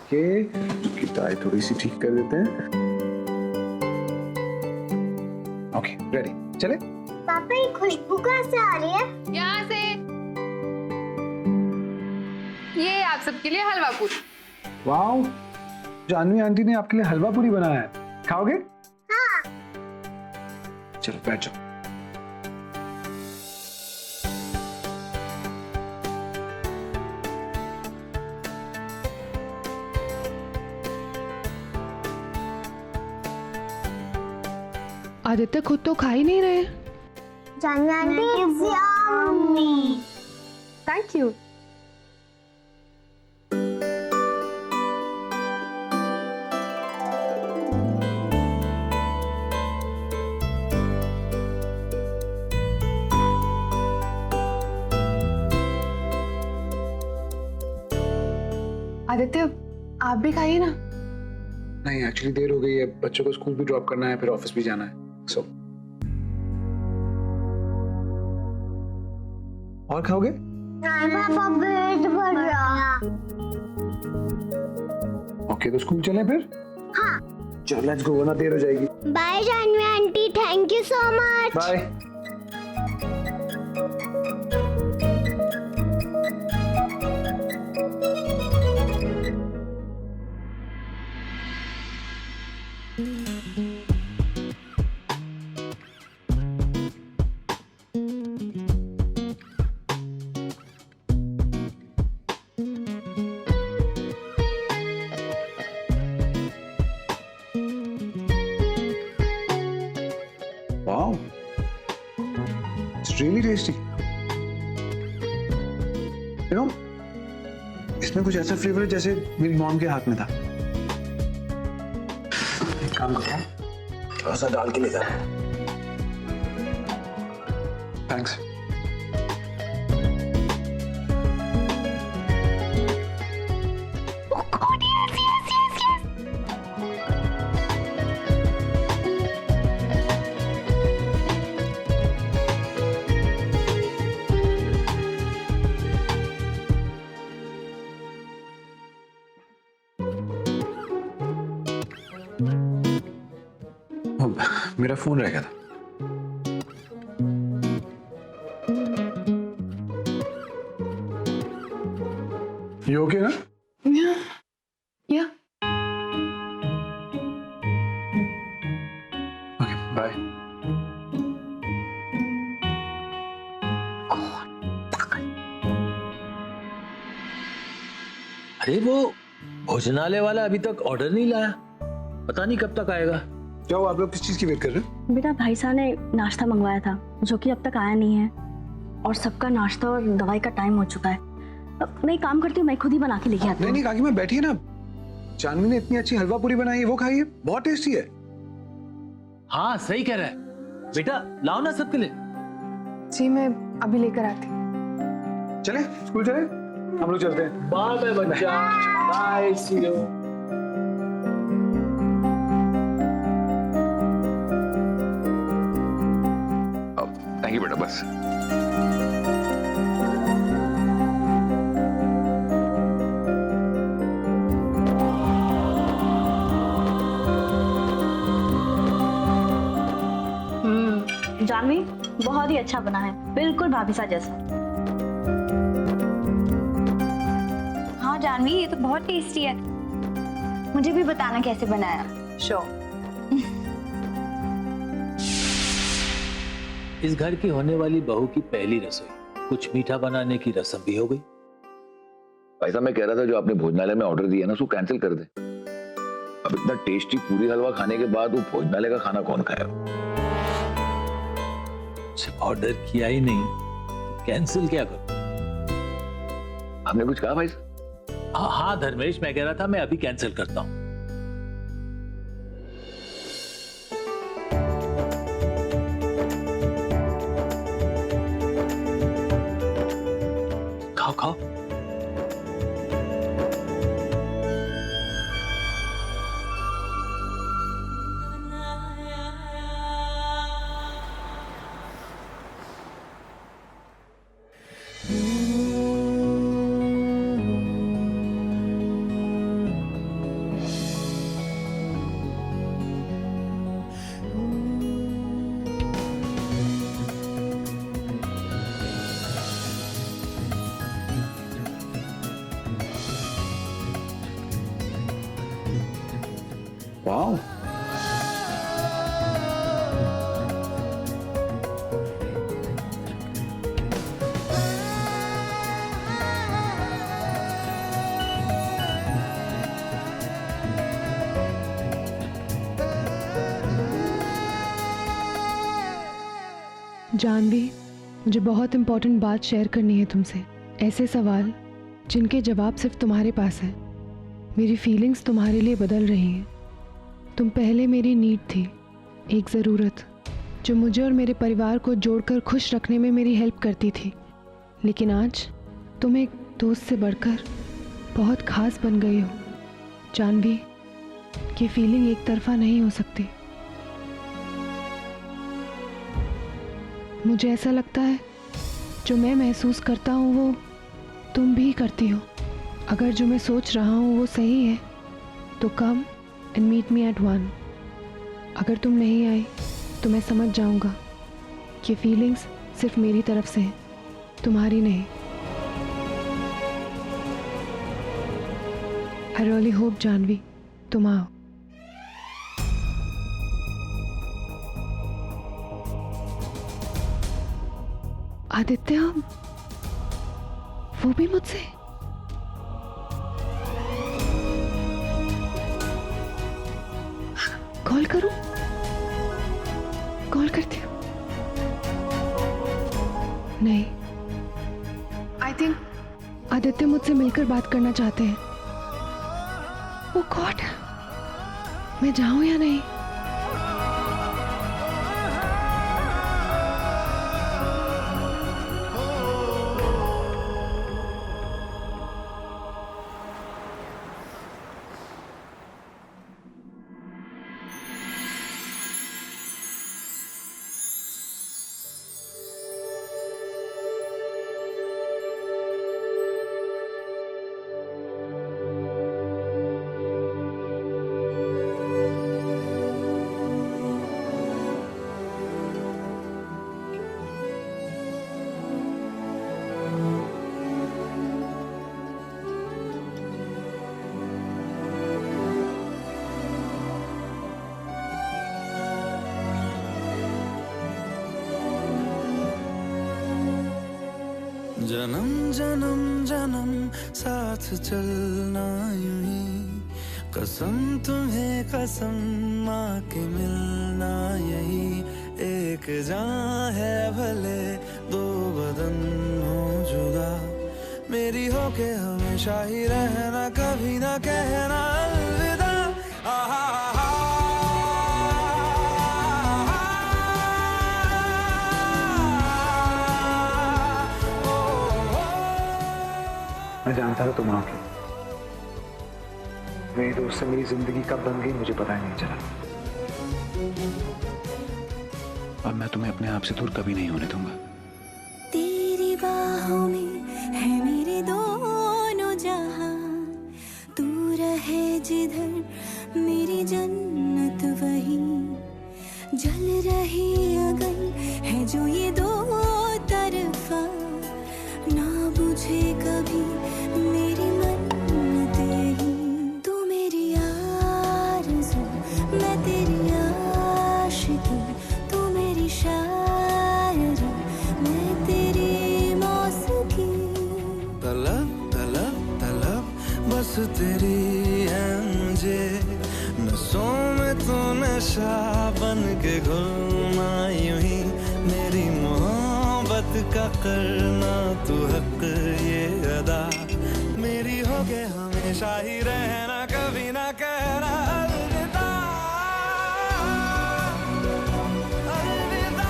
Okay, उसकी tie थोड़ी सी ठीक कर देते हैं। ओके, रेडी, चले। पापा ये खुशबू कहाँ से आ रही है? यहाँ से। ये आप सबके लिए हलवा पूरी। वाओ, जानवी आंटी ने आपके लिए हलवा पूरी बनाया है, खाओगे? हाँ। चलो बैठ जाओ। आदित्य खुद तो खा ही नहीं रहे। Janvi aunty, it's yummy. Thank you. Aditya आप भी खाइए ना। नहीं, एक्चुअली देर हो गई है, बच्चों को स्कूल भी ड्रॉप करना है, फिर ऑफिस भी जाना है, सो। और खाओगे? नहीं पापा, पेट भर रहा। ओके, तो स्कूल चलें फिर? हाँ। चलो लेट्स गो, वरना देर हो जाएगी। Bye Janvi aunty, thank you so much. Bye. Wow, it's really tasty. You know, इसमें कुछ ऐसा फ्लेवर है जैसे मेरी मॉम के हाथ में था। एक काम करो, थोड़ा सा डाल के ले जा। थैंक्स। मेरा फोन रह गया था। You okay ना? या ओके, बाय। अरे वो भोजनालय वाला अभी तक ऑर्डर नहीं लाया, पता नहीं कब तक आएगा। क्या हुआ, आप लोग किस चीज की वेट कर रहे हैं? बेटा भाई साहब ने नाश्ता मंगवाया था जो कि अब तक आया नहीं है, और सबका नाश्ता और दवाई का टाइम हो चुका है। अब मैं एक काम करती हूँ, मैं खुद ही बना के लेके आती नहीं हूँ। नहीं काकी, मैं बैठी है ना। जानवी ने इतनी अच्छी हलवा पूरी बनाई है, वो खाइए, बहुत टेस्टी है। हाँ सही कह रहा है बेटा, लाओ ना सबके लिए। जी मैं अभी लेकर आती। चले स्कूल चले, हम लोग चलते हैं। बाय बाय बच्चा, bye, see you. Thank you बेटा, बस। जानवी बहुत ही अच्छा बना है, बिल्कुल भाभी सा जैसा। हाँ जानवी, ये तो बहुत टेस्टी है। मुझे भी बताना कैसे बनाया। श्योर। इस घर की होने वाली बहू की पहली रसोई, कुछ मीठा बनाने की रस्म भी हो गई। भाई साहब, मैं कह रहा था जो आपने भोजनालय में ऑर्डर दिया ना, उसको कैंसिल कर दे। अब इतना टेस्टी पूरी हलवा खाने के बाद वो भोजनालय का खाना कौन खाएगा? ऑर्डर किया ही नहीं, कैंसिल क्या करूं? आपने कुछ कहा भाई साहब? हाँ धर्मेश, मैं कह रहा था मैं अभी कैंसिल करता हूं। खाओ खाओ। वाओ, जानवी, मुझे बहुत इम्पोर्टेंट बात शेयर करनी है तुमसे। ऐसे सवाल जिनके जवाब सिर्फ तुम्हारे पास है। मेरी फीलिंग्स तुम्हारे लिए बदल रही हैं। तुम पहले मेरी नीड थी, एक ज़रूरत जो मुझे और मेरे परिवार को जोड़कर खुश रखने में मेरी हेल्प करती थी। लेकिन आज तुम एक दोस्त से बढ़कर बहुत खास बन गई हो। जानवी, ये फीलिंग एक तरफा नहीं हो सकती। मुझे ऐसा लगता है जो मैं महसूस करता हूँ वो तुम भी करती हो। अगर जो मैं सोच रहा हूँ वो सही है तो come and meet me at 1। अगर तुम नहीं आई तो मैं समझ जाऊँगा ये फीलिंग्स सिर्फ मेरी तरफ से हैं, तुम्हारी नहीं। आई रियली होप जानवी तुम आओ। आदित्य, वो भी मुझसे? कॉल करूं? कॉल करती हूँ। नहीं, आई थिंक आदित्य मुझसे मिलकर बात करना चाहते हैं। ओ गॉड, मैं जाऊं या नहीं? जन्म जन्म जन्म साथ चलना यूं ही, कसम तुम्हें कसम माँ के मिलना यही। एक जान है भले दो बदन हो जुदा, मेरी हो के हमेशा ही रहना, कभी ना कहना अलविदा। मैं जानता था तुम आओगे। मेरी दोस्त से मेरी जिंदगी कब बन गई मुझे पता ही नहीं चला। अब मैं तुम्हें अपने आप से दूर कभी नहीं होने दूंगा। तेरी बाहों में है मेरे दोनों जहां, तू रहे जिधर मेरी जन्नत वही। जल रही अगन है जो ये दो तरफा, ना बुझे कभी मेरी मन्नत यही। तू मेरी आरज़ू मैं तेरी आशिकी, तू मेरी शायरी मैं तेरी मौसीकी। तलब तलब तलब बस तेरी है मुझे, नसों में तू नशा बन के घुलना यूं ही। मेरी मोहब्बत का करना तू हक ये अदा, मेरी हो के हमेशा ही रहना, कभी ना कहना अलविदा। अलविदा।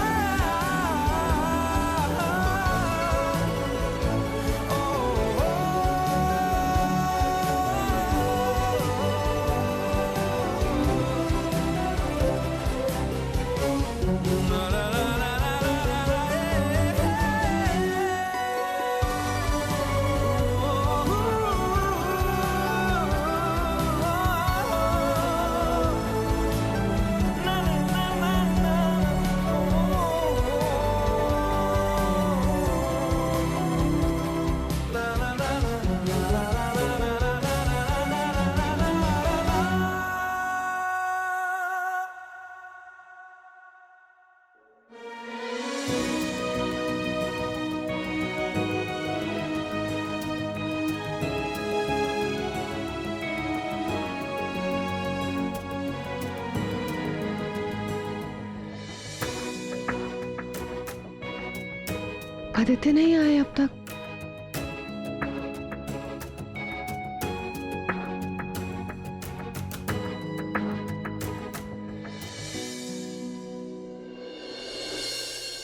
आदित्य नहीं आए अब तक।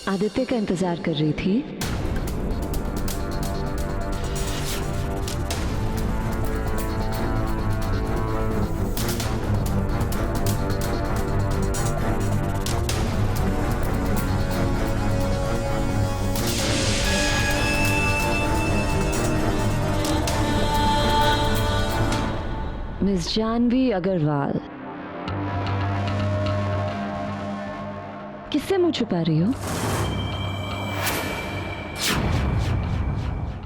आदित्य का इंतजार कर रही थी। मिस जानवी अग्रवाल, किससे मुंह छुपा रही हो?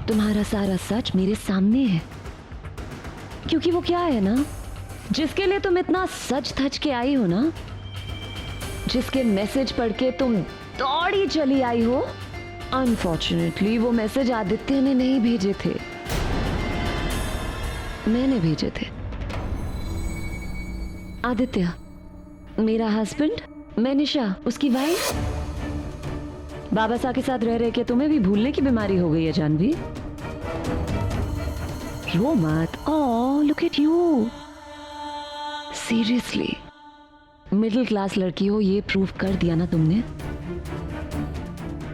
तुम्हारा सारा सच मेरे सामने है, क्योंकि वो क्या है ना, जिसके लिए तुम इतना सच धज के आई हो ना, जिसके मैसेज पढ़ के तुम दौड़ी चली आई हो, अनफॉर्चुनेटली वो मैसेज आदित्य ने नहीं भेजे थे, मैंने भेजे थे। आदित्य मेरा हस्बैंड, मैं निशा उसकी वाइफ। बाबा साहब के साथ रह रहे के तुम्हें भी भूलने की बीमारी हो गई है जानवी। रो मत। Oh look at you, seriously middle class लड़की हो ये प्रूव कर दिया ना तुमने।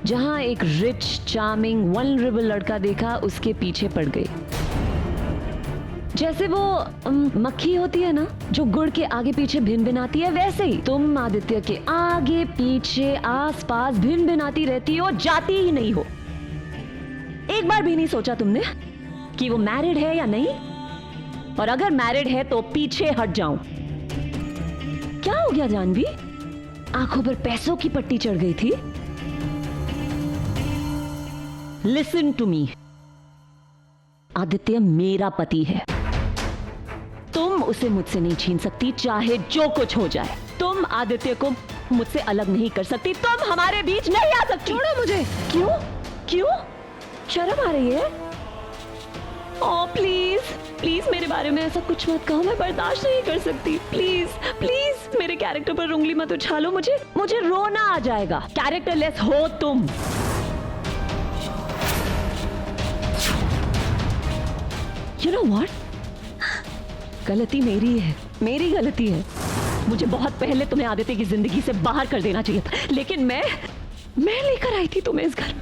जहां एक रिच चार्मिंग वल्नरेबल लड़का देखा उसके पीछे पड़ गई। जैसे वो मक्खी होती है ना जो गुड़ के आगे पीछे भिन भिनाती है, वैसे ही तुम आदित्य के आगे पीछे आस पास भिन भिनाती रहती हो, जाती ही नहीं हो। एक बार भी नहीं सोचा तुमने कि वो मैरिड है या नहीं, और अगर मैरिड है तो पीछे हट जाऊं। क्या हो गया जानवी, आंखों पर पैसों की पट्टी चढ़ गई थी? लिसन टू मी, आदित्य मेरा पति है, तुम उसे मुझसे नहीं छीन सकती, चाहे जो कुछ हो जाए। तुम आदित्य को मुझसे अलग नहीं कर सकती, तुम हमारे बीच नहीं आ सकती। छोड़ो मुझे। क्यों क्यों शर्म आ रही है? ओह प्लीज प्लीज मेरे बारे में ऐसा कुछ मत कहो, मैं बर्दाश्त नहीं कर सकती। प्लीज प्लीज मेरे कैरेक्टर पर उंगली मत उछालो, मुझे रोना आ जाएगा। कैरेक्टरलेस हो तुम। You know what? गलती मेरी है, मेरी गलती है। मुझे बहुत पहले तुम्हें आदित्य की जिंदगी से बाहर कर देना चाहिए था, लेकिन मैं लेकर आई थी तुम्हें इस घर।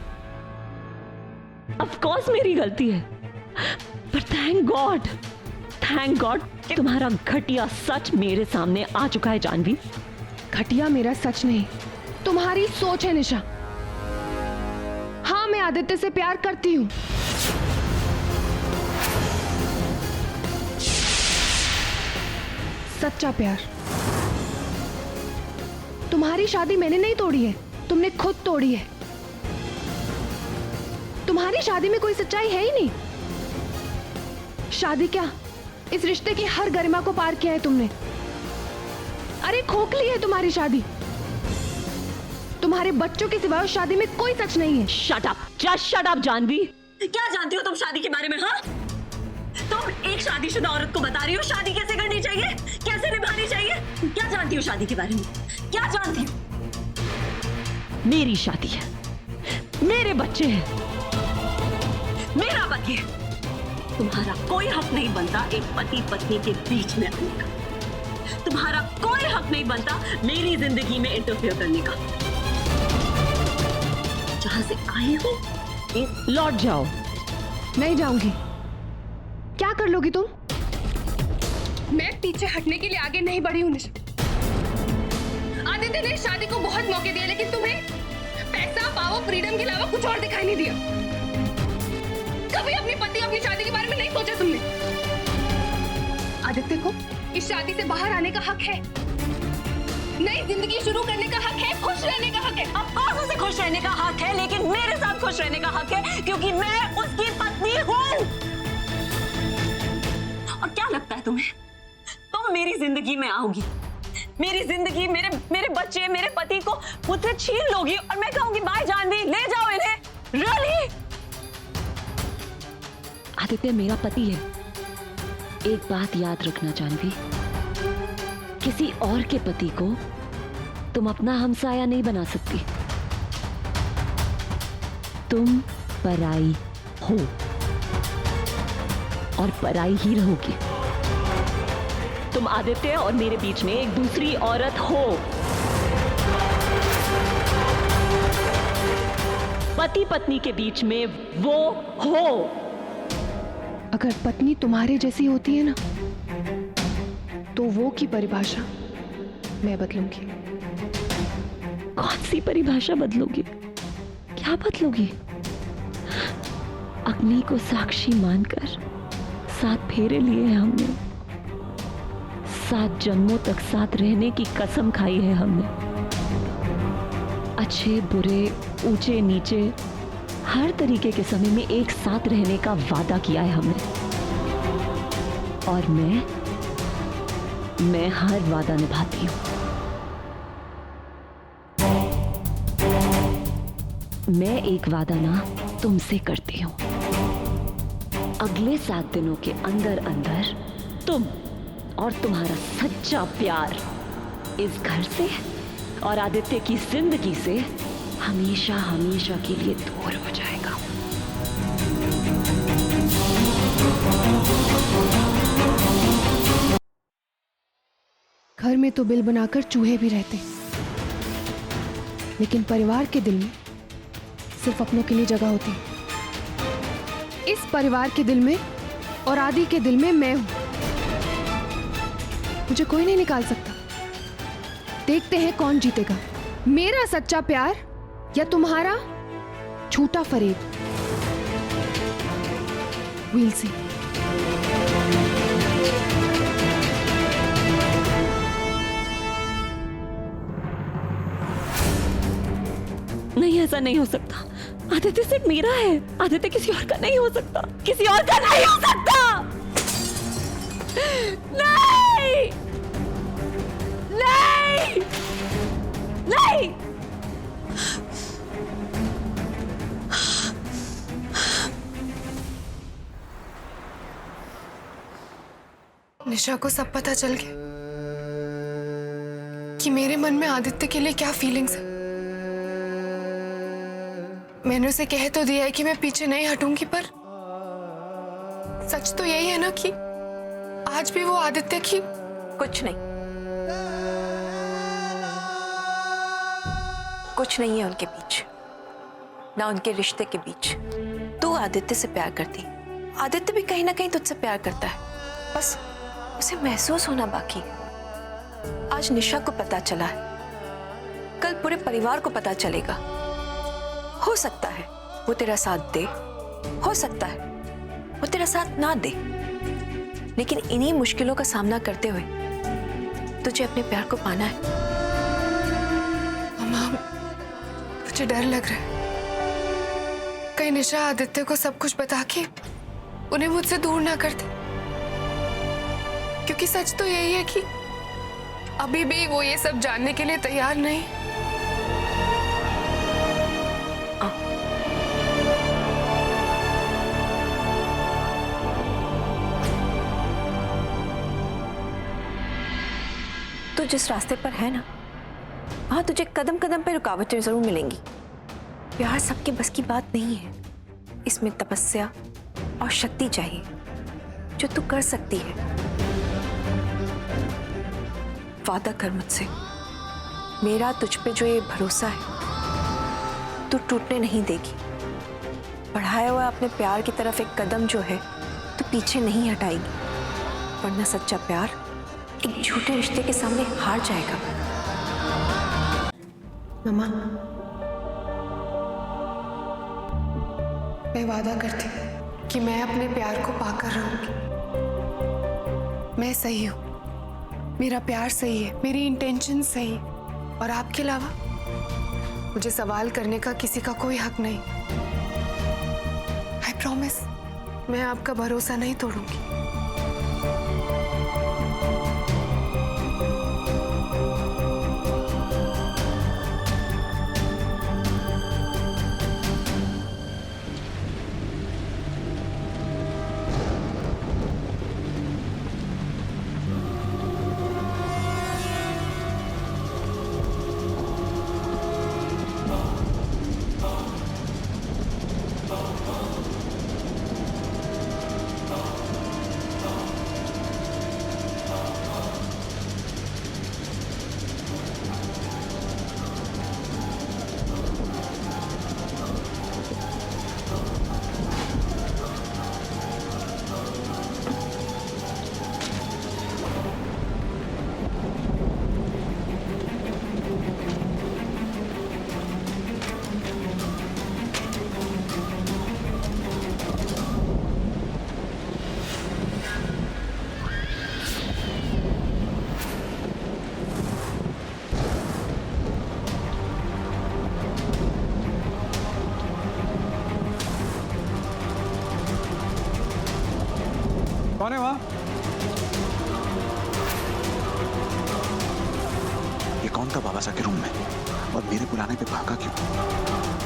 ऑफ कोर्स मेरी गलती है, पर थैंक गॉड तुम्हारा घटिया सच मेरे सामने आ चुका है जानवी। घटिया मेरा सच नहीं, तुम्हारी सोच है निशा। हाँ मैं आदित्य से प्यार करती हूँ, सच्चा प्यार। तुम्हारी शादी मैंने नहीं तोड़ी है, तुमने खुद तोड़ी है। तुम्हारी शादी में कोई सच्चाई है ही नहीं। शादी क्या, इस रिश्ते की हर गरिमा को पार किया है तुमने। अरे खोखली है तुम्हारी शादी, तुम्हारे बच्चों के सिवाय उस शादी में कोई सच नहीं है। Shut up, just shut up Janvi. क्या जानती हो तुम शादी के बारे में? हाँ, तुम एक शादीशुदा औरत को बता रही हो शादी कैसे करनी चाहिए, कैसे निभानी चाहिए। क्या जानती हो शादी के बारे में? क्या जानती हो? मेरी शादी है, मेरे बच्चे हैं, मेरा पति है। तुम्हारा कोई हक नहीं बनता एक पति पत्नी के बीच में आने का। तुम्हारा कोई हक नहीं बनता मेरी जिंदगी में इंटरफेयर करने का। जहां से आई हो लौट जाओ। नहीं जाऊंगी। क्या कर लोगी तुम? मैं पीछे हटने के लिए आगे नहीं बढ़ी हूं निशा। आदित्य ने शादी को बहुत मौके दिए, लेकिन तुम्हें पैसा, पावर, फ्रीडम के अलावा कुछ और दिखाई नहीं दिया। कभी अपने पति, अपनी शादी के बारे में नहीं सोचा तुमने। आदित्य को इस शादी से बाहर आने का हक है, नई जिंदगी शुरू करने का हक है, खुश रहने का हक है। ऑफ कोर्स उसे खुश रहने का हक है, लेकिन मेरे साथ खुश रहने का हक है, क्योंकि मैं उसकी पत्नी हूँ। और क्या लगता है तुम्हें, तुम मेरी जिंदगी में आओगी, मेरी जिंदगी, मेरे बच्चे, मेरे पति को मुझसे छीन लोगी और मैं कहूंगी बाय जानवी, ले जाओ इन्हें। रियली? आदित्य मेरा पति है। एक बात याद रखना जानवी, किसी और के पति को तुम अपना हमसाया नहीं बना सकती। तुम पराई हो और पराई ही रहोगी। तुम आदित्य और मेरे बीच में एक दूसरी औरत हो, पति पत्नी के बीच में वो हो। अगर पत्नी तुम्हारे जैसी होती है ना, तो वो की परिभाषा मैं बदलूंगी। कौन सी परिभाषा बदलोगी? क्या बदलोगी? अग्नि को साक्षी मानकर 7 फेरे लिए हैं हमने, 7 जन्मों तक साथ रहने की कसम खाई है हमने। अच्छे बुरे, ऊंचे नीचे, हर तरीके के समय में एक साथ रहने का वादा किया है हमने। और मैं हर वादा निभाती हूं। मैं एक वादा ना तुमसे करती हूं। अगले 7 दिनों के अंदर अंदर तुम और तुम्हारा सच्चा प्यार इस घर से और आदित्य की जिंदगी से हमेशा हमेशा के लिए दूर हो जाएगा। घर में तो बिल बनाकर चूहे भी रहते, लेकिन परिवार के दिल में सिर्फ अपनों के लिए जगह होती है। इस परिवार के दिल में और आदि के दिल में मैं हूं। मुझे कोई नहीं निकाल सकता। देखते हैं कौन जीतेगा, मेरा सच्चा प्यार या तुम्हारा झूठा फरेब। वील सी। नहीं, ऐसा नहीं हो सकता। आदित्य सिर्फ मेरा है। आदित्य किसी और का नहीं हो सकता। किसी और का नहीं हो सकता। नहीं, नहीं, नहीं। निशा को सब पता चल गया कि मेरे मन में आदित्य के लिए क्या फीलिंग्स है। मैंने उसे कह तो दिया है कि मैं पीछे नहीं हटूंगी, पर सच तो यही है ना कि आज भी वो आदित्य की कुछ नहीं, कुछ नहीं है उनके बीच, ना उनके रिश्ते के बीच। तू आदित्य से प्यार करती, आदित्य भी कहीं ना कहीं तुझसे प्यार करता है, बस उसे महसूस होना बाकी है। आज निशा को पता चला है, कल पूरे परिवार को पता चलेगा। हो सकता है वो तेरा साथ दे, हो सकता है वो तेरा साथ ना दे, लेकिन इन्हीं मुश्किलों का सामना करते हुए तुझे अपने प्यार को पाना है। मम्मा, मुझे डर लग रहा है कहीं निशा आदित्य को सब कुछ बता के उन्हें मुझसे दूर ना कर दे, क्योंकि सच तो यही है कि अभी भी वो ये सब जानने के लिए तैयार नहीं। तो जिस रास्ते पर है ना, वहां तुझे कदम कदम पे रुकावटें जरूर मिलेंगी। प्यार सबके बस की बात नहीं है, इसमें तपस्या और शक्ति चाहिए जो तू कर सकती है। वादा कर मुझसे, मेरा तुझ पे जो ये भरोसा है तू टूटने नहीं देगी। बढ़ाया हुआ अपने प्यार की तरफ एक कदम जो है तू पीछे नहीं हटाएगी, वरना सच्चा प्यार एक झूठे रिश्ते के सामने हार जाएगा। मम्मा, मैं वादा करती हूँ कि मैं अपने प्यार को पाकर रहूंगी। मैं सही हूँ, मेरा प्यार सही है, मेरी इंटेंशन सही है, और आपके अलावा मुझे सवाल करने का किसी का कोई हक नहीं। आई प्रॉमिस, मैं आपका भरोसा नहीं तोड़ूंगी। कौन है वहाँ? ये कौन था बाबा साहब के रूम में और मेरे बुलाने पे भागा क्यों?